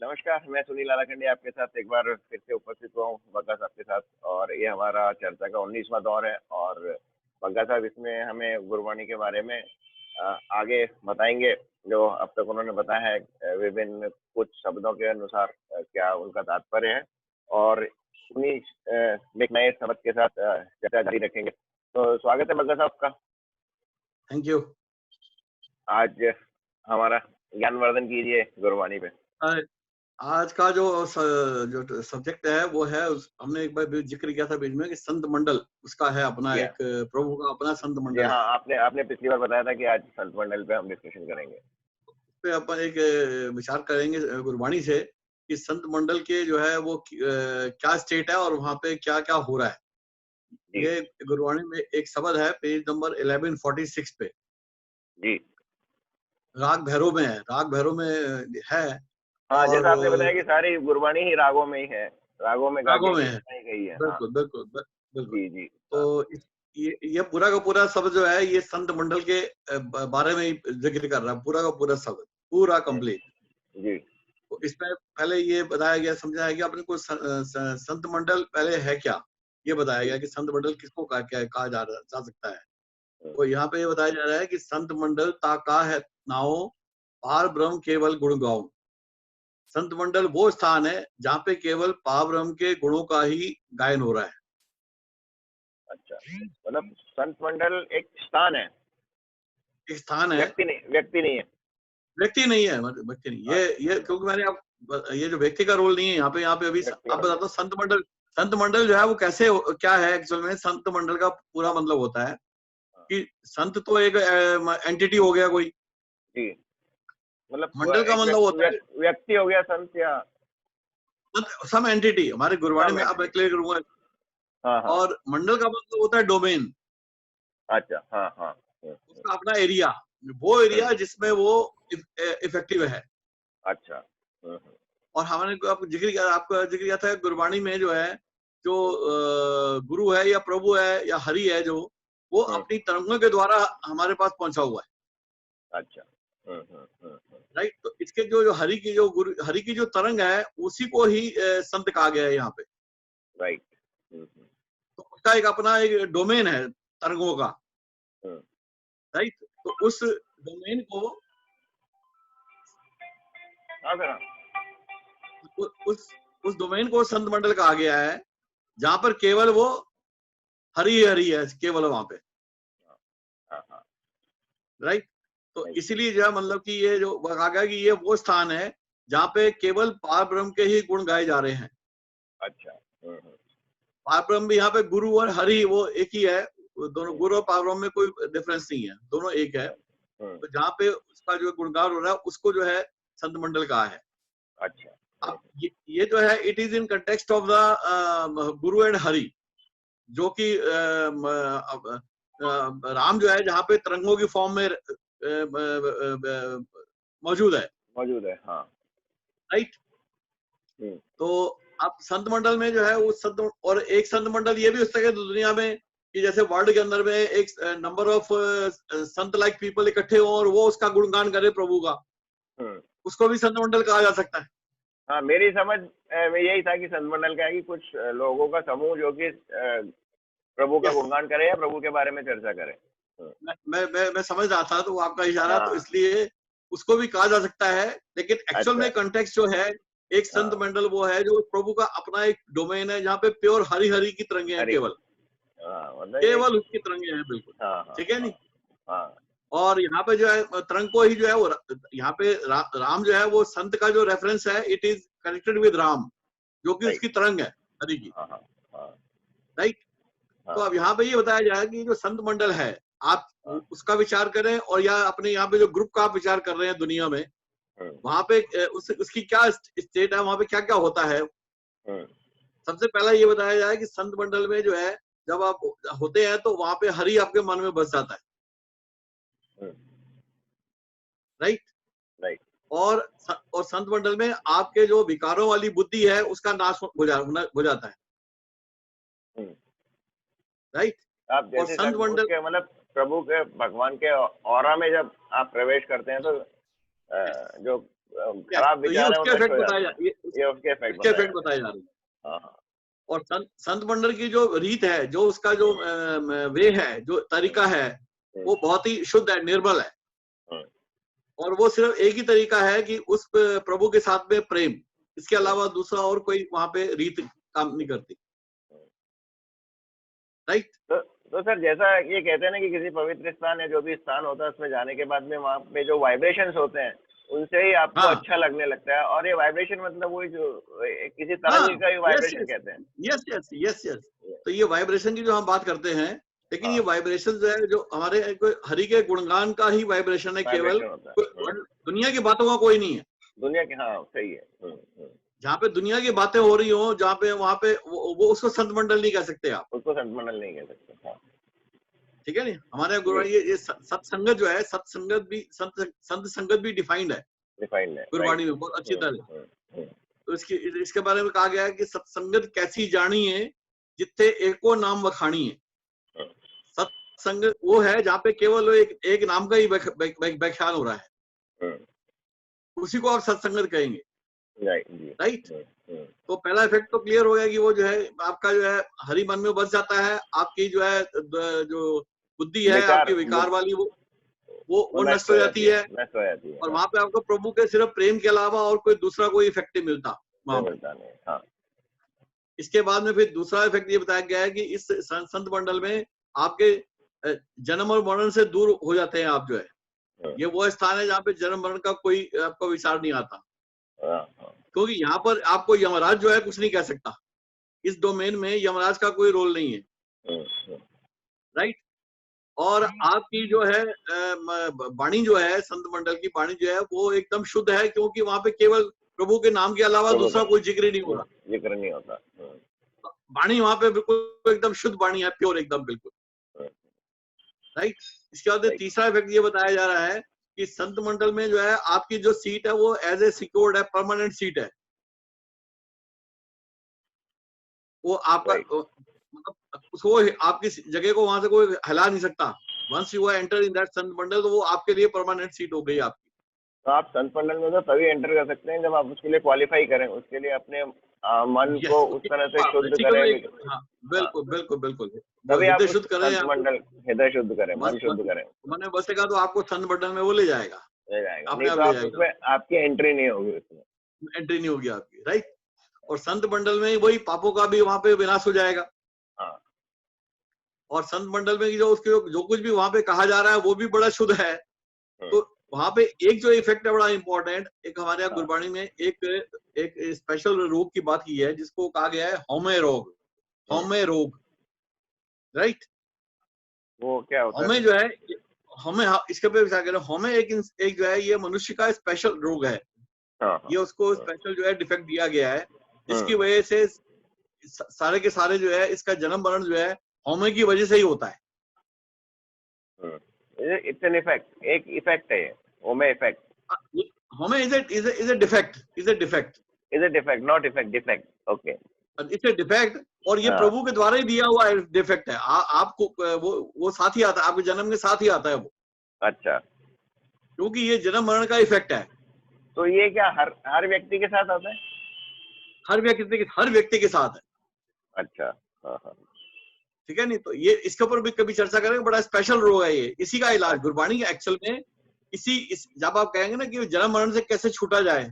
नमस्कार, मैं सुनील आलाखंडी आपके साथ एक बार फिर से उपस्थित हुआ हूँ बग्गा साहब के साथ और ये हमारा चर्चा का 19वां दौर है और बग्गा साहब इसमें हमें गुरबाणी के बारे में आगे बताएँगे, जो अब तक उन्होंने बताया है विभिन्न कुछ शब्दों के अनुसार क्या उनका तात्पर्य है और उन्हीं एक नए शब्द के साथ चर्चा जारी रखेंगे। तो स्वागत है बग्गा साहब का। Thank you. आज हमारा ज्ञानवर्धन कीजिए गुरबाणी पे। आज का जो सब्जेक्ट है वो है हमने एक बार भी जिक्र किया था बीच में कि संत मंडल उसका है अपना जी हाँ। एक प्रभु का अपना संत जी मंडल हाँ, है। आपने आपने पिछली बार बताया था कि आज संत मंडल पे हम डिस्कशन करेंगे। उस पे अपन एक विचार करेंगे गुरबाणी से कि संत मंडल के जो है वो क्या स्टेट है और वहाँ पे क्या क्या हो रहा है। जी, ये गुरबाणी में एक शब्द है पेज नंबर 1146 पे, जी। राग भैरव में है, राग भैरव में है। हाँ, और जैसा आपने बताया कि सारी गुरबानी ही रागों में ही है, रागों में गा के रागों में ही है। बनाई गई है। हाँ, बिल्कुल बिल्कुल बिल्कुल। जी, जी। हाँ, तो ये पूरा का पूरा शब्द जो है ये संत मंडल के बारे में ही जिक्र कर रहा है, पूरा का पूरा शब्द, पूरा हुँ, कंप्लीट। जी, तो इसमें पहले ये बताया गया, समझाया गया अपने को संत मंडल पहले है क्या, ये बताया जी। गया कि संत मंडल किसको कहा जा सकता है। हुँ, तो यहाँ पे ये बताया जा रहा है कि संत मंडल ताका है नाओ पार ब्रह्म केवल गुण गाओ। संत मंडल वो स्थान है जहाँ पे केवल पार ब्रह्म के गुणों का ही गायन हो रहा है। अच्छा। मतलब संत मंडल एक स्थान है, एक स्थान है, व्यक्ति नहीं है। व्यक्ति नहीं है, मतलब व्यक्ति नहीं। ये अच्छा, क्योंकि मैंने ये जो व्यक्ति का रोल नहीं है यहाँ पे अभी व्यक्ति का अब रोल बताता नहीं। हूँ। संत मंडल जो है वो कैसे क्या है एक्चुअल में। संत मंडल का पूरा मतलब होता है हाँ, कि संत तो एक एंटिटी हो गया कोई, जी। मतलब मंडल का एक मतलब होता है व्यक्ति हो गया संत या सम एंटिटी। हमारे गुरबाणी सम में अब मैं एंटिटी। क्लियर करूंगा। हाँ, हाँ। और मंडल का मतलब होता है डोमेन, अच्छा, हाँ, हाँ। हुँ, हुँ, उसका अपना एरिया, वो हुँ। एरिया जिसमें वो इफेक्टिव है। अच्छा। हुँ, हुँ, और हमने आपको जिक्र किया था गुरबाणी में जो है, जो हुँ, गुरु है या प्रभु है या हरि है, जो वो हुँ। अपनी तरंगों के द्वारा हमारे पास पहुंचा हुआ है। अच्छा। हुँ, हुँ, हुँ, हुँ। राइट। तो इसके जो हरि की जो तरंग है उसी को ही संत कहा गया है यहाँ पे। राइट। हुँ, हुँ, तो उसका एक अपना एक डोमेन है तरंगों का। हुँ। राइट। तो उस डोमेन को हाँ सर, हाँ। उस डोमेन को संत मंडल कहा गया है, जहां पर केवल वो हरि ही हरि है केवल वहां पे। हाँ, हाँ। राइट। तो राइट। इसीलिए जो है मतलब कि ये जो कहा गया कि ये वो स्थान है जहाँ पे केवल पार ब्रह्म के ही गुण गाए जा रहे हैं। अच्छा। हुँ, हुँ, पार ब्रह्म भी यहाँ पे गुरु और हरि वो एक ही है। वो दोनों हुँ। गुरु और पार ब्रह्म में कोई डिफरेंस नहीं है, दोनों एक है। राइट। हुँ। तो जहाँ पे उसका जो गुणगान हो रहा है उसको जो है संत मंडल कहा है। अच्छा। हुँ, अब ये जो है it is in context of the Guru and Hari, जो कि राम जो है जहाँ पे तरंगों की फॉर्म में मौजूद है। मौजूद है, हाँ। राइट। हुँ, तो आप संत मंडल में जो है उस संत और एक संत मंडल ये भी हो सके तो दुनिया में कि जैसे वर्ल्ड के अंदर में एक number of Sant like people इकट्ठे हो और वो उसका गुणगान करे प्रभु का, हुँ। उसको भी संत मंडल कहा जा सकता है। हाँ, मेरी समझ में यही था कि संत मंडल क्या है कि कुछ लोगों का समूह जो कि प्रभु का यस। गुणगान करे या प्रभु के बारे में चर्चा करे। हुँ। मैं समझ रहा था तो वो आपका इशारा, तो हाँ, इसलिए उसको भी कहा जा सकता है। लेकिन एक्चुअल अच्छा। में कंटेक्स्ट जो है, एक संत हाँ, मंडल वो है जो प्रभु का अपना एक डोमेन है जहाँ पे प्योर हरि हरि की तरंगे हैं, हरि केवल हाँ, मतलब ये केवल उसकी तरंगे हैं, बिल्कुल। हाँ, हाँ, ठीक है हाँ, नहीं। हाँ। और यहाँ पे जो है तरंग को ही जो है वो यहाँ पे राम जो है वो संत का जो रेफरेंस है, it is connected with Ram, जो कि राइट। उसकी तरंग है हरि की। हाँ, हाँ, हाँ, राइट। तो हाँ, अब यहाँ पे ये बताया जाए कि जो संत मंडल है, आप हाँ। उसका विचार करें और या अपने यहाँ पे जो ग्रुप का आप विचार कर रहे हैं दुनिया में, हुँ, वहां पे उसकी क्या स्टेट है, वहां पे क्या क्या होता है। हुँ, सबसे पहला ये बताया जाए कि संत मंडल में जो है जब आप होते हैं तो वहां पे हरि आपके मन में बस जाता है। हुँ। राइट। राइट। और संत मंडल में आपके जो विकारों वाली बुद्धि है उसका नाश हो जाता है। हुँ। राइट। आप और जैसे संत सर मंडल उसके मतलब प्रभु के भगवान के ऑरा में जब आप प्रवेश करते हैं तो जो खराब तो ये विचार है वो उसके नष्ट इफेक्ट हो बताए जाते हैं। ये उसके इफेक्ट उसके बताए इफेक्ट जाते बताए जा रहे हैं। हैं। हाँ हाँ। और संत मंडल की जो रीत है, जो उसका जो वे है, जो तरीका है, वो बहुत ही शुद्ध है, निर्मल है। और वो सिर्फ एक ही तरीका है कि उस प्रभु के साथ में प्रेम, इसके अलावा दूसरा और कोई वहां पे रीत काम नहीं करती। राइट। तो सर जैसा ये कहते हैं ना कि किसी पवित्र स्थान या जो भी स्थान होता है उसमें जाने के बाद में वहाँ पे जो वाइब्रेशंस होते हैं उनसे ही आपको हाँ अच्छा लगने लगता है, और ये वाइब्रेशन मतलब वही जो किसी हाँ, तरंग का ही यस वाइब्रेशन यस कहते हैं। Yes yes yes yes. तो ये वाइब्रेशन की जो हम बात करते हैं, लेकिन ये हाँ, वाइब्रेशन जो है, जो हमारे हरि के गुणगान का ही वाइब्रेशन है केवल, वाइब्रेशन होता है। दुनिया की बातों का कोई नहीं है। दुनिया के, हाँ सही है। जहाँ पे दुनिया की बातें हो रही हो, जहाँ पे वहां पे वो उसको संत मंडल नहीं कह सकते आप। उसको संतमंडल नहीं कह सकते। हाँ ठीक है नहीं, हमारे यहाँ गुरु जी, ये सत्संगत जो है, सत्संगत भी संत संगत भी डिफाइंड है डिफाइंड है, राइट। गुरबाणी में बहुत अच्छी तरह। हम्म, तो इसके बारे में कहा गया है कि सत्संगत कैसी जानी है, जिथे एको नाम वखाणी है। हम्म, सत्संग वो है जहाँ पे केवल एक नाम का ही व्याख्यान हो रहा है, हम्म, उसी को आप सत्संगत कहेंगे। राइट जी। राइट। तो पहला इफेक्ट तो क्लियर हो गया कि वो जो है आपका जो है हरि मन में बस जाता है, आपकी जो है जो बुद्धि है विकार आपकी विकार वाली, वो वो नष्ट नष्ट हो हो जाती जाती है, है। नष्ट हो जाती है। और हाँ, वहां पे आपको प्रभु के सिर्फ प्रेम के अलावा और कोई दूसरा कोई इफेक्ट नहीं मिलता कोई वहां पे। मिलता नहीं। हाँ, इसके बाद में फिर दूसरा इफेक्ट ये बताया गया है कि इस संत मंडल में आपके जन्म और मरण से दूर हो जाते हैं आप जो है। ये वो स्थान है जहाँ पे जन्म मरण का कोई आपका विचार नहीं आता, हाँ, हाँ, क्योंकि यहाँ पर आपको यमराज जो है कुछ नहीं कह सकता। इस डोमेन में यमराज का कोई रोल नहीं है। हम्म, राइट। और आपकी जो है वाणी जो है, संत मंडल की वाणी जो है वो एकदम शुद्ध है, क्योंकि वहां पे केवल प्रभु के नाम के अलावा प्रभु का दूसरा कोई जिक्र ही नहीं हो रहा। जिक्र नहीं होता। वाणी वहां पे बिल्कुल एकदम शुद्ध वाणी है, प्योर एकदम बिल्कुल। राइट। इसके बाद राइट। तीसरा इफेक्ट ये बताया जा रहा है कि संत मंडल में जो है आपकी जो सीट है वो एज ए सिक्योर्ड है, परमानेंट सीट है। वो आपका राइट। मतलब उसको आपकी जगह को वहां से कोई हिला नहीं सकता। Once you enter in that संत मंडल, तो वो आपके लिए परमानेंट सीट हो गई आपकी। तो आप संत मंडल में तो तभी एंटर कर सकते हैं जब आप उसके लिए क्वालिफाई करें, उसके लिए अपने मन को यस, उस तरह से शुद्ध बेसिकली करें। हाँ, हाँ, बिल्कुल बिल्कुल बिल्कुल। वो तभी आप हृदय उस शुद्ध करें संत आपको। मंडल, हृदय शुद्ध करें, मन मन शुद्ध करें, मन में बसेगा तो आपको संत मंडल में वो ले जाएगा, ले जाएगा। नहीं अपने तो आप ले आप जाएगा, उसमें आपकी एंट्री नहीं होगी उसमें। एंट्री नहीं होगी आपकी। राइट। और संत मंडल में वही पापों का भी वहां पे विनाश हो जाएगा। हाँ, और संत मंडल में जो उसके जो कुछ भी वहां पे कहा जा रहा है वो भी बड़ा शुद्ध है। हम्म, तो वहां पे एक जो इफेक्ट है बड़ा इंपॉर्टेंट, एक हमारे यहाँ हाँ, गुरबाणी में एक एक स्पेशल रोग की बात की है, जिसको कहा गया है हौमे रोग। हम्म। हौमे रोग। राइट। वो क्या होता है हौमे सर? जो है, हमें इसके पे विचार करें, हमें एक जो है ये मनुष्य का स्पेशल रोग है। हाँ ये हाँ। उसको स्पेशल जो है डिफेक्ट दिया गया है, जिसकी हम्म, वजह से सारे के सारे जो है इसका जन्म मरण जो है हौमे की वजह से ही होता है। इट्स एन इफेक्ट, एक इफेक्ट है ये, ओमे इफेक्ट। हौमे is a defect, is a defect, is a defect, not effect, defect. Okay. It's a defect. और ये हाँ, प्रभु के द्वारा ही दिया हुआ डिफेक्ट है। आपको वो साथ ही आता है, आपके जन्म के साथ ही आता है वो, अच्छा। क्योंकि ये जन्म मरण का इफेक्ट है। तो ये क्या हर हर व्यक्ति के साथ आता है? हर व्यक्ति के साथ है। अच्छा। हाँ हाँ। ठीक है नहीं, तो ये इसके ऊपर भी कभी चर्चा करेंगे, बड़ा स्पेशल रोग है ये, इसी का इलाज अच्छा। गुरबाणी एक्चुअल में जब आप कहेंगे ना कि जन्म मरण से कैसे छूटा जाए,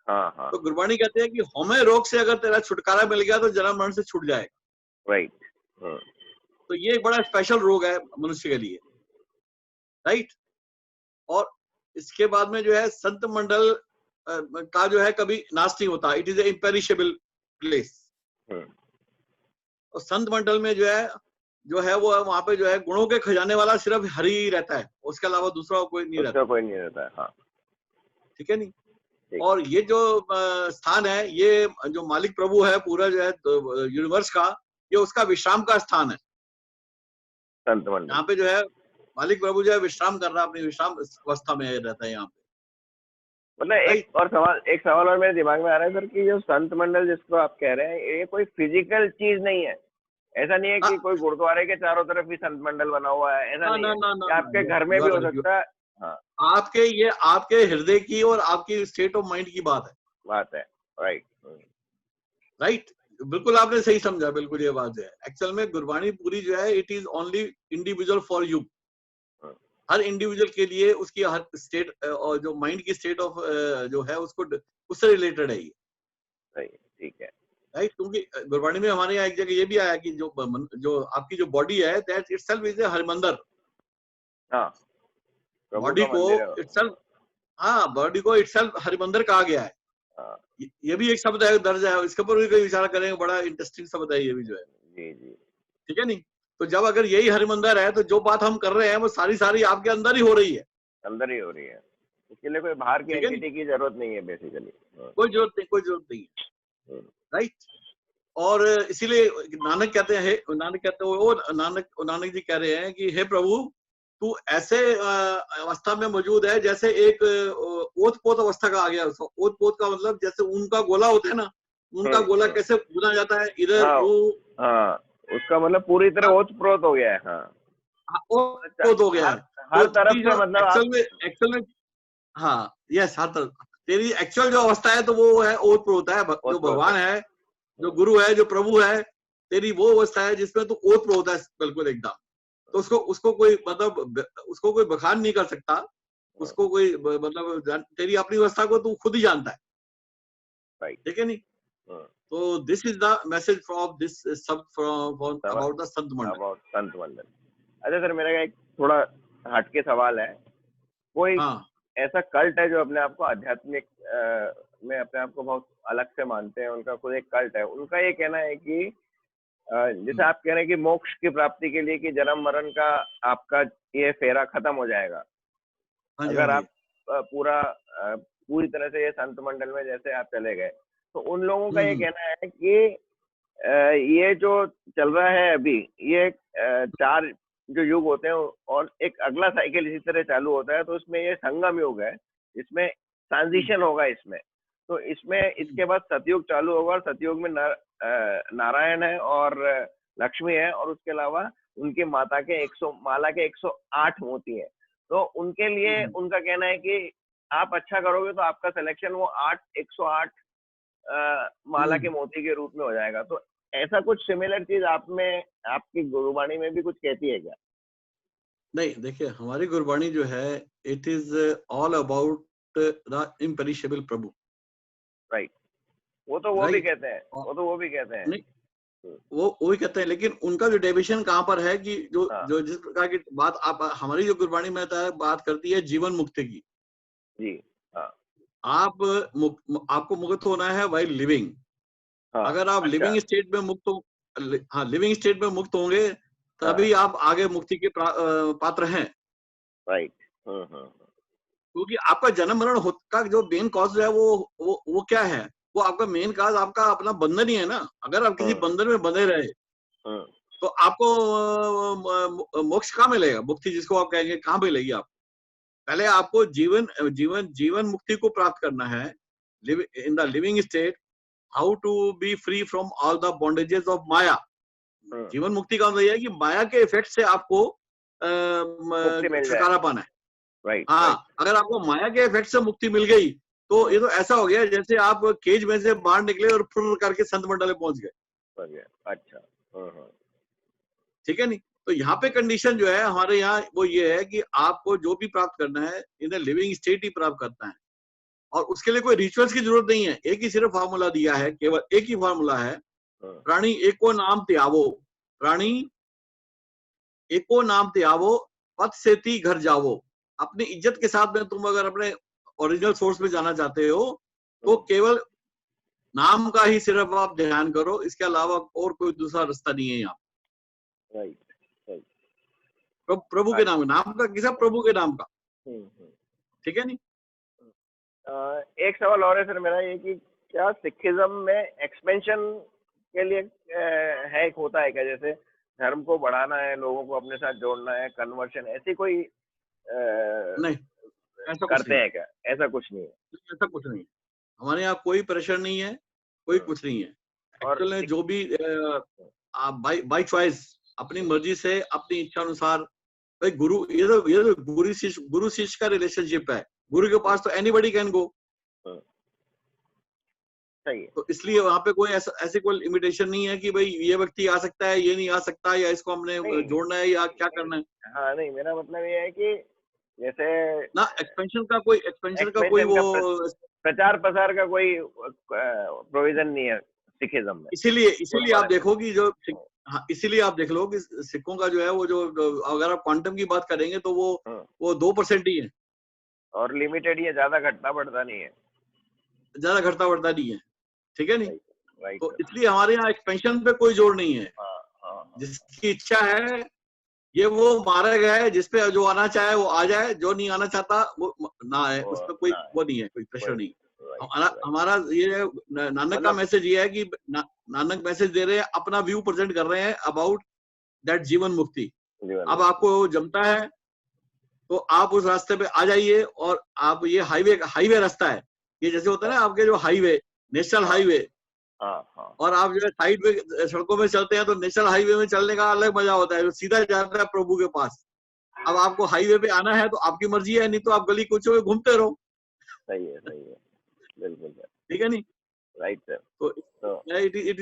हाँ हाँ। तो गुरबाणी कहते हैं कि हौमे रोग से अगर तेरा छुटकारा मिल गया तो जन्म मरण से छूट जाएगा। राइट। तो ये एक बड़ा स्पेशल रोग है मनुष्य के लिए। राइट। और इसके बाद में जो है संत मंडल का जो है कभी नाश नहीं होता, it is a imperishable place. और संत मंडल में जो है वो वहां पे जो है गुणों के खजाने वाला सिर्फ हरि ही रहता है, उसके अलावा दूसरा कोई नहीं रहता। उसका कोई नहीं रहता है। हाँ, ठीक है नहीं। ठीक। और ये जो स्थान है, ये जो मालिक प्रभु है पूरा जो है यूनिवर्स का, ये उसका विश्राम का स्थान है। संत मंडल। यहाँ पे जो है मालिक प्रभु जो है विश्राम कर रहा है, अपनी विश्राम अवस्था में रहता है यहाँ पे। मतलब राइट। एक सवाल और मेरे दिमाग में आ रहा है सर, कि जो संत मंडल जिसको आप कह रहे हैं, ये कोई फिजिकल चीज नहीं है। ऐसा नहीं है कि कोई गुरुद्वारे के चारों तरफ ही संत मंडल बना हुआ है, ऐसा नहीं ना है। ना ना ये ना, आपके घर में यू भी आर हो राइट, सकता है, हाँ, ये आपके हृदय की और आपकी स्टेट ऑफ माइंड की बात है, बात है। राइट। राइट? बिल्कुल आपने सही समझा, बिल्कुल ये बात है। एक्चुअल में गुरबानी पूरी जो है it is only individual for you. Her individual के लिए उसकी हर स्टेट और जो माइंड की स्टेट ऑफ जो है उसको उससे रिलेटेड है ये, सही, ठीक है। राइट? क्योंकि गुरबानी में हमारे यहाँ एक जगह ये भी आया कि जो आपकी जो बॉडी है that itself is a Harmandir. हाँ, प्रभु बॉडी का को मंदिर है वो। इटसेल्फ, हाँ, बॉडी को इटसेल्फ हरमंदर कहा गया है। हाँ, ये भी एक शब्द है, दर्ज है, इसके ऊपर भी कोई विचार करेंगे, बड़ा इंटरेस्टिंग शब्द है ये भी जो है, जी, जी। ठीक है नहीं? तो जब अगर यही हरिमंदर है तो जो बात हम कर रहे हैं वो सारी सारी आपके अंदर ही हो रही है, अंदर ही हो रही है। इसके लिए कोई बाहर की ठीक है नहीं? एंटिटी की जरूरत नहीं है बेसिकली। कोई जरूरत नहीं, कोई जरूरत नहीं है, हम्म, राइट? और इसीलिए नानक कहते हैं, नानक कहते हैं वो नानक जी कह रहे हैं कि हे प्रभु, तू ऐसे अवस्था में मौजूद है जैसे एक ओत पोत अवस्था का आ गया। ओत पोत का मतलब जैसे ऊन का गोला होता है ना, ऊन का गोला हम्म। कैसे बुना जाता है, इधर हाँ, वो, हाँ, उसका मतलब पूरी तरह हाँ, ओत प्रोत हो गया है। हाँ, ओत पोत हो गया हर है। हर तो तरफ तेरी से जो मतलब आप। एक्चुअल में, हाँ, यस, हर तरफ तेरी एक्चुअल जो अवस्था है तो वो है ओत प्रोत है, जो ओत प्रोत है। भगवान है, जो गुरु है, जो प्रभु है, तेरी वो अवस्था है जिसमें तू ओत प्रोत है बिल्कुल एकदम। तो उसको उसको कोई मतलब उसको कोई बखान नहीं कर सकता, उसको कोई मतलब तेरी अपनी अवस्था को तू खुद ही जानता है, राइट। ठीक है नहीं? तो this is the message from this सब from about the Sant Mandal. About संत मंडल। अच्छा सर, मेरा एक थोड़ा हटके सवाल है। कोई हाँ, ऐसा कल्ट है जो अपने आप को आध्यात्मिक में अपने आप को बहुत अलग से मानते हैं, उनका खुद एक कल्ट है, उनका ये कहना है कि जैसे आप कह रहे हैं कि मोक्ष की प्राप्ति के लिए कि जन्म मरण का आपका ये फेरा खत्म हो जाएगा हाँ जी, हाँ अगर जी, आप पूरी तरह से ये संत मंडल में जैसे आप चले गए। तो उन लोगों का ये हम्म, कहना है कि ये जो चल रहा है अभी, ये चार जो युग होते हैं और एक अगला साइकिल इसी तरह चालू होता है, तो उसमें ये संगम युग है, इसमें हम्म, ट्रांजिशन होगा इसमें। तो इसमें हम्म, इसके बाद सतयुग चालू होगा और सतयुग में नारायण है और लक्ष्मी है, और उसके अलावा उनकी माता के 100 माला के 108 मोती है। तो उनके लिए हम्म, उनका कहना है कि आप अच्छा करोगे तो आपका सिलेक्शन वो 108 माला के हम्म। मोती के रूप में हो जाएगा। तो ऐसा कुछ सिमिलर चीज आप में आपकी गुरुवाणी में भी कुछ कहती है क्या? नहीं, देखिए हमारी गुरबाणी जो है it is all about the imperishable Prabhu, right. वो भी राइट? कहते हैं, वो भी कहते हैं। नहीं, वो ही कहते हैं, लेकिन उनका जो डेविएशन कहाँ पर है कि जो हाँ, जो जिस प्रकार की बात आप हमारी जो गुरबाणी में आता है, बात करती है जीवन मुक्ति की। जी, हाँ, आप आपको मुक्त होना है वाइल लिविंग। हाँ, अगर आप अच्छा, लिविंग स्टेट में मुक्त हो, हाँ, लिविंग स्टेट में मुक्त होंगे हाँ, तभी आप आगे मुक्ति के पात्र हैं। राइट। क्योंकि आपका जन्म मरण का जो मेन कॉज है वो क्या है? वो आपका मेन कॉज आपका अपना बंधन ही है ना। अगर आप किसी हम्म, बंधन में बंधे रहे हम्म, तो आपको मोक्ष कहाँ मिलेगा? मुक्ति जिसको आप कहेंगे कहाँ मिलेगी आपको? पहले आपको जीवन मुक्ति को प्राप्त करना है। Live in the living state, how to be free from all the bondages of maya. Hmm, जीवन मुक्ति का मतलब यह है कि माया के इफेक्ट से आपको मुक्ति मिल जाए। छुटकारा पाना है। राइट, राइट, हाँ, अगर आपको माया के इफेक्ट से मुक्ति मिल गई तो ये तो ऐसा हो गया जैसे आप केज में से बाहर निकले और फुर करके संत मंडल में पहुंच गए, समझ गया, अच्छा, ठीक है नहीं? तो यहाँ पे कंडीशन जो है हमारे यहाँ वो ये है कि आपको जो भी प्राप्त करना है इन लिविंग स्टेट ही प्राप्त करना है, और उसके लिए कोई रिचुअल्स की जरूरत नहीं है। एक ही सिर्फ फार्मूला दिया है, केवल एक ही फार्मूला है, प्राणी एको नाम त्यावो। प्राणी एको नाम त्यावो, पथ से ती घर जावो। अपनी इज्जत के साथ में तुम अगर अपने ओरिजिनल सोर्स में जाना चाहते हो तो केवल नाम का ही सिर्फ आप ध्यान करो, इसके अलावा और कोई दूसरा रास्ता नहीं है यहाँ। राइट, राइट, प्रभु के नाम, नाम का किसा, प्रभु के नाम का, ठीक है नहीं? एक सवाल और है सर मेरा ये कि क्या सिखिज्म में एक्सपेंशन के लिए है, एक होता है क्या, जैसे धर्म को बढ़ाना है, लोगों को अपने साथ जोड़ना है, कन्वर्शन, ऐसी कोई नहीं, ऐसा कुछ करते नहीं, हैं क्या? ऐसा कुछ नहीं है। ऐसा कुछ नहीं। हमारे यहाँ कोई प्रेशर नहीं है, कोई कुछ नहीं है। और एक्चुअल में जो भी आप बाई चॉइस अपनी मर्जी से अपनी इच्छा अनुसार भाई ये तो गुरु शिष्य का रिलेशनशिप है। गुरु के पास तो एनीबडी कैन गो। सही है। तो इसलिए वहां पे कोई ऐसी कोई लिमिटेशन नहीं है कि भाई ये व्यक्ति आ सकता है, ये नहीं आ सकता, या इसको हमने नहीं जोड़ना है या क्या करना है हाँ नहीं, मेरा मतलब ये है कि जैसे ना। एक्सपेंशन का कोई एक्सपेंशन वो। का प्रचार प्रसार का कोई प्रोविजन नहीं है सिखिज्म में। इसीलिए आप देखो कि जो हाँ, इसीलिए आप देख लो कि सिखों का जो है वो जो अगर आप क्वांटम की बात करेंगे तो वो 2% ही है, और लिमिटेड, ये ज्यादा घटना बढ़ता नहीं है, ज्यादा घटता बढ़ता नहीं है। ठीक है नहीं। राइट। तो इसलिए हमारे यहाँ एक्सपेंशन पे कोई जोर नहीं है। हाँ। जिसकी इच्छा है ये वो मारा गया है, जिसपे जो आना चाहे वो आ जाए, जो नहीं आना चाहता वो ना आए, उसमें कोई वो नहीं है, कोई प्रेशर नहीं। हमारा ये नानक का मैसेज ये है कि नानक मैसेज दे रहे हैं, अपना व्यू प्रेजेंट कर रहे हैं अबाउट दैट जीवन मुक्ति। अब आपको जमता है तो आप उस रास्ते पे आ जाइए, और आप ये हाईवे रास्ता है, ये जैसे होता है ना आपके जो हाईवे, नेशनल हाईवे, और आप जो है साइड में सड़कों में चलते हैं, तो नेशनल हाईवे में चलने का अलग मजा होता है, जो सीधा जाता है प्रभु के पास। अब आपको हाईवे पे आना है तो आपकी मर्जी है, नहीं तो आप गली कूचों में घूमते रहो। सही है बिल्कुल सर। ठीक है नहीं। Right sir. तो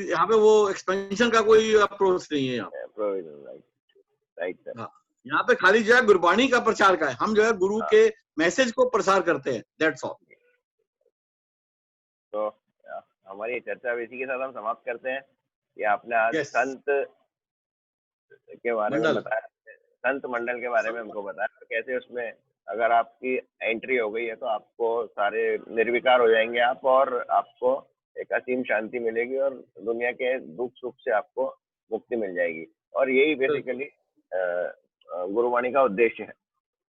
यहाँ पे वो एक्सपेंशन का कोई अप्रोच नहीं है यहाँ। Right sir. हाँ, यहाँ पे खाली जो है गुरबाणी का प्रचार का है, हम जो है गुरु के मैसेज को प्रसार करते हैं, दैट्स ऑल। तो हमारी चर्चा इसी के साथ हम समाप्त करते हैं। ये आपने आज संत के बारे में बताया, संत मंडल के बारे में हमको बताया, कैसे उसमें अगर आपकी एंट्री हो गई है तो आपको सारे निर्विकार हो जाएंगे आप, और आपको एक असीम शांति मिलेगी, और दुनिया के दुख सुख से आपको मुक्ति मिल जाएगी। और यही बेसिकली गुरुवाणी का उद्देश्य है।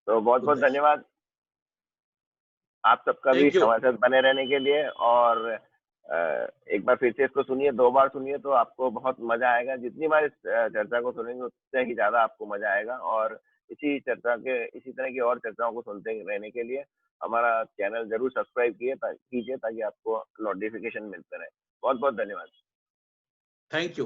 तो बहुत बहुत धन्यवाद आप सबका भी हमारे साथ बने रहने के लिए। और एक बार फिर से इसको सुनिए, 2 बार सुनिए तो आपको बहुत मजा आएगा। जितनी बार इस चर्चा को सुनेंगे उससे ही ज्यादा आपको मजा आएगा। और इसी तरह की और चर्चाओं को सुनते रहने के लिए हमारा चैनल जरूर सब्सक्राइब कीजिए ताकि आपको नोटिफिकेशन मिलते रहे। बहुत बहुत धन्यवाद। Thank you.